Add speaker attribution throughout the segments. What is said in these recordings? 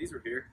Speaker 1: These were here.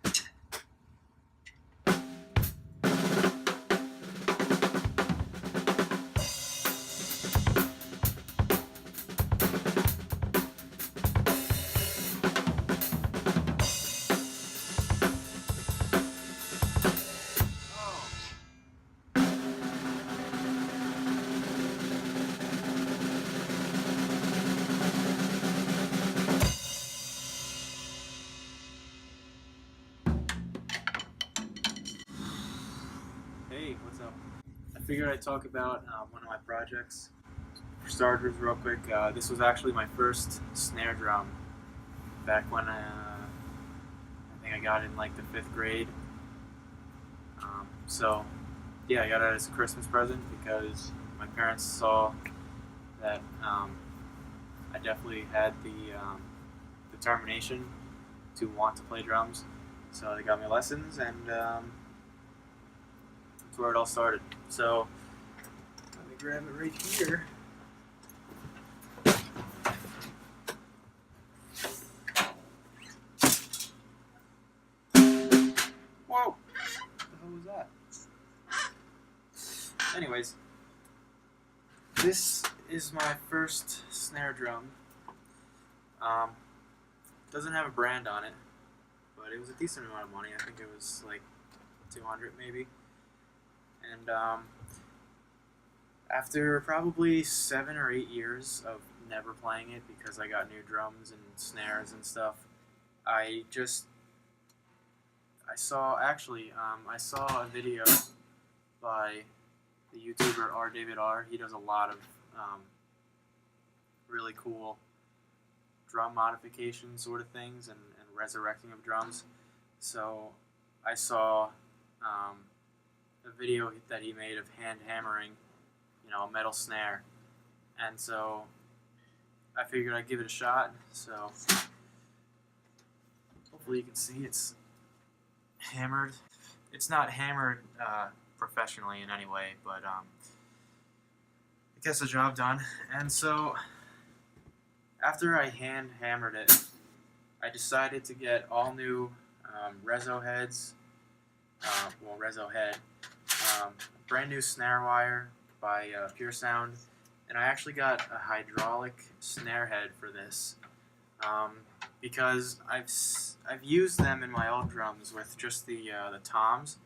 Speaker 1: Hey, what's up? I figured I'd talk about one of my projects. For starters, real quick, this was actually my first snare drum back when I think I got in like the 5th grade. So, yeah, I got it as a Christmas present because my parents saw that I definitely had the determination to want to play drums. So they got me lessons, and that's where it all started. So let me grab it right here. Whoa! What the hell was that? Anyways, this is my first snare drum. Doesn't have a brand on it, but it was a decent amount of money. I think it was like 200 maybe. And after probably 7 or 8 years of never playing it because I got new drums and snares and stuff, I saw a video by the YouTuber R. David R. He does a lot of really cool drum modification sort of things and resurrecting of drums. So I saw a video that he made of hand hammering, a metal snare, and so I figured I'd give it a shot. So hopefully you can see it's hammered. It's not hammered professionally in any way, but it gets the job done. And so after I hand hammered it, I decided to get all new reso heads, reso head, brand new snare wire by Pure Sound, and I actually got a hydraulic snare head for this because I've used them in my old drums with just the toms,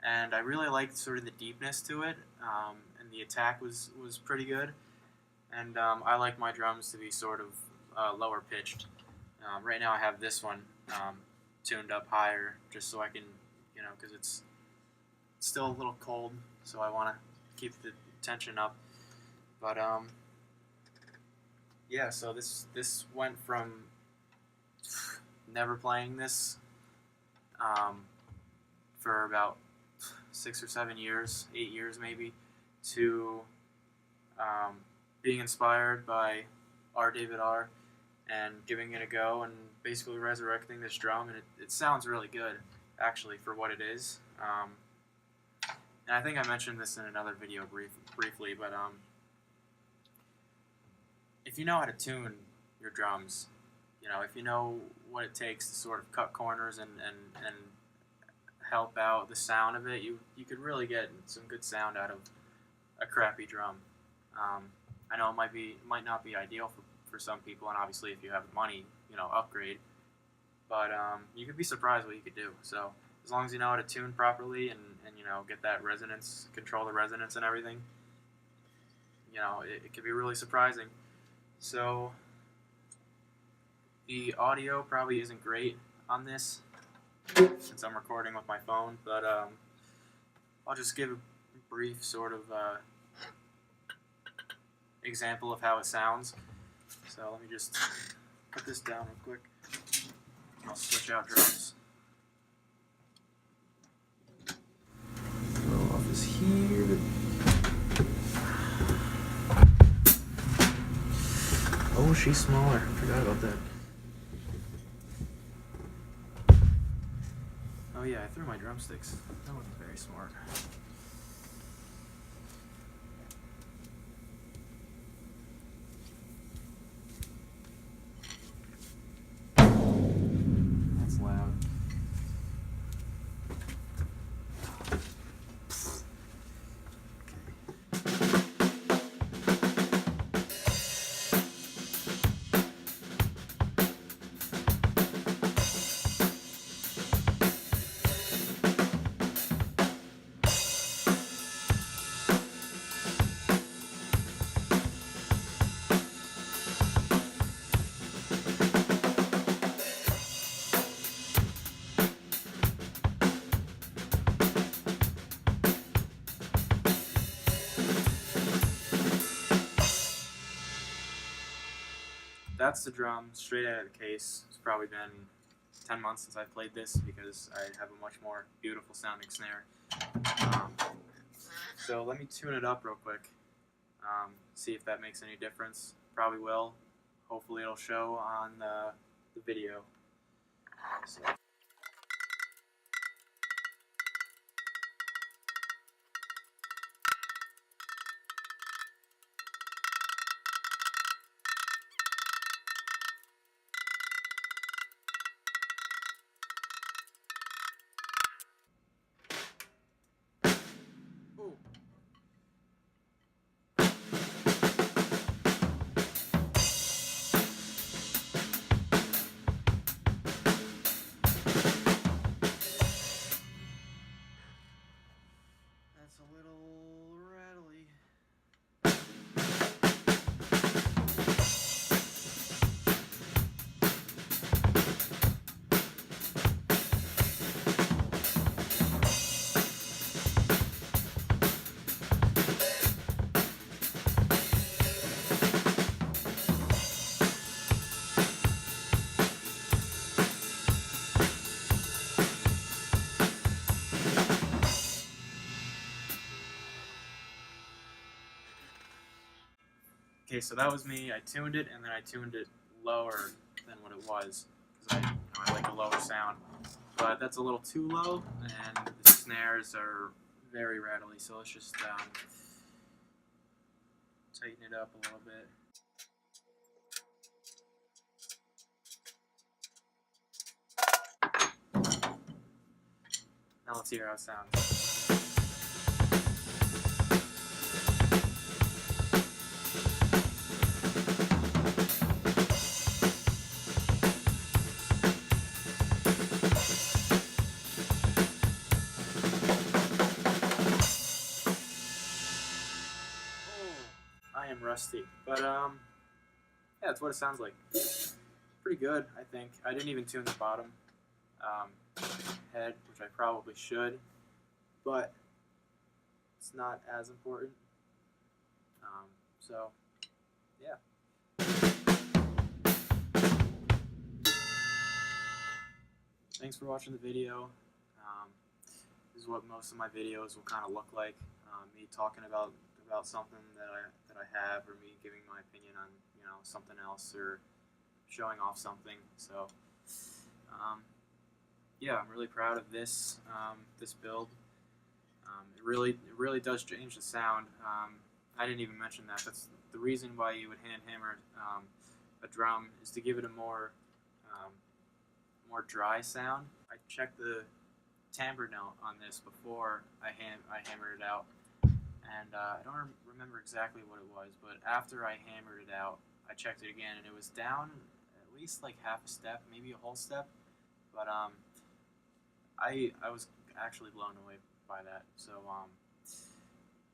Speaker 1: and I really liked sort of the deepness to it, and the attack was pretty good, and I like my drums to be sort of lower pitched. Right now I have this one tuned up higher just so I can, because it's still a little cold, so I want to keep the tension up. But yeah, so this went from never playing this for about 6 or 7 years, 8 years maybe, to being inspired by R. David R. and giving it a go and basically resurrecting this drum, and it sounds really good actually for what it is. And I think I mentioned this in another video briefly, but if you know how to tune your drums, if you know what it takes to sort of cut corners and help out the sound of it, you could really get some good sound out of a crappy drum. I know it might not be ideal for some people, and obviously if you have the money, upgrade. But you could be surprised what you could do. So as long as you know how to tune properly and get that resonance, control the resonance and everything, it could be really surprising. So the audio probably isn't great on this since I'm recording with my phone, but I'll just give a brief sort of example of how it sounds. So let me just put this down real quick. I'll switch out drums. Throw off this here. Oh, she's smaller. I forgot about that. Oh yeah, I threw my drumsticks. That wasn't very smart. That's loud. that's the drum straight out of the case. It's probably been 10 months since I played this because I have a much more beautiful sounding snare. So let me tune it up real quick, see if that makes any difference. Probably will. Hopefully it'll show on the video. So. Ooh. That's a little rattly. Okay, so that was me. I tuned it, and then I tuned it lower than what it was because I like a lower sound. But that's a little too low, and the snares are very rattly. So let's just tighten it up a little bit. Now let's hear how it sounds. I am rusty, but yeah, that's what it sounds like. Pretty good, I think. I didn't even tune the bottom head, which I probably should, but it's not as important. So, yeah. Thanks for watching the video. This is what most of my videos will kind of look like. Me talking about something that I have, or me giving my opinion on something else, or showing off something. So yeah, I'm really proud of this this build. It really does change the sound. I didn't even mention that. That's the reason why you would hand hammer a drum, is to give it a more dry sound. I checked the timbre note on this before I hammered it out, and I don't remember exactly what it was, but after I hammered it out, I checked it again, and it was down at least like half a step, maybe a whole step. But I was actually blown away by that. So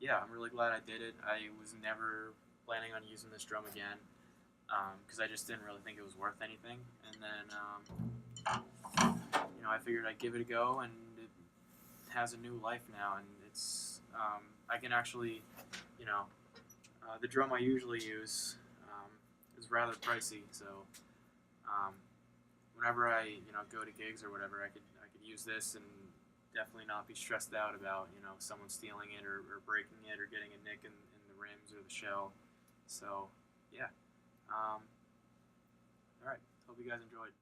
Speaker 1: yeah, I'm really glad I did it. I was never planning on using this drum again because I just didn't really think it was worth anything. And then I figured I'd give it a go, and it has a new life now, and it's I can actually the drum I usually use is rather pricey, so whenever I go to gigs or whatever, I could use this and definitely not be stressed out about someone stealing it or breaking it or getting a nick in the rims or the shell. So yeah, all right, hope you guys enjoyed.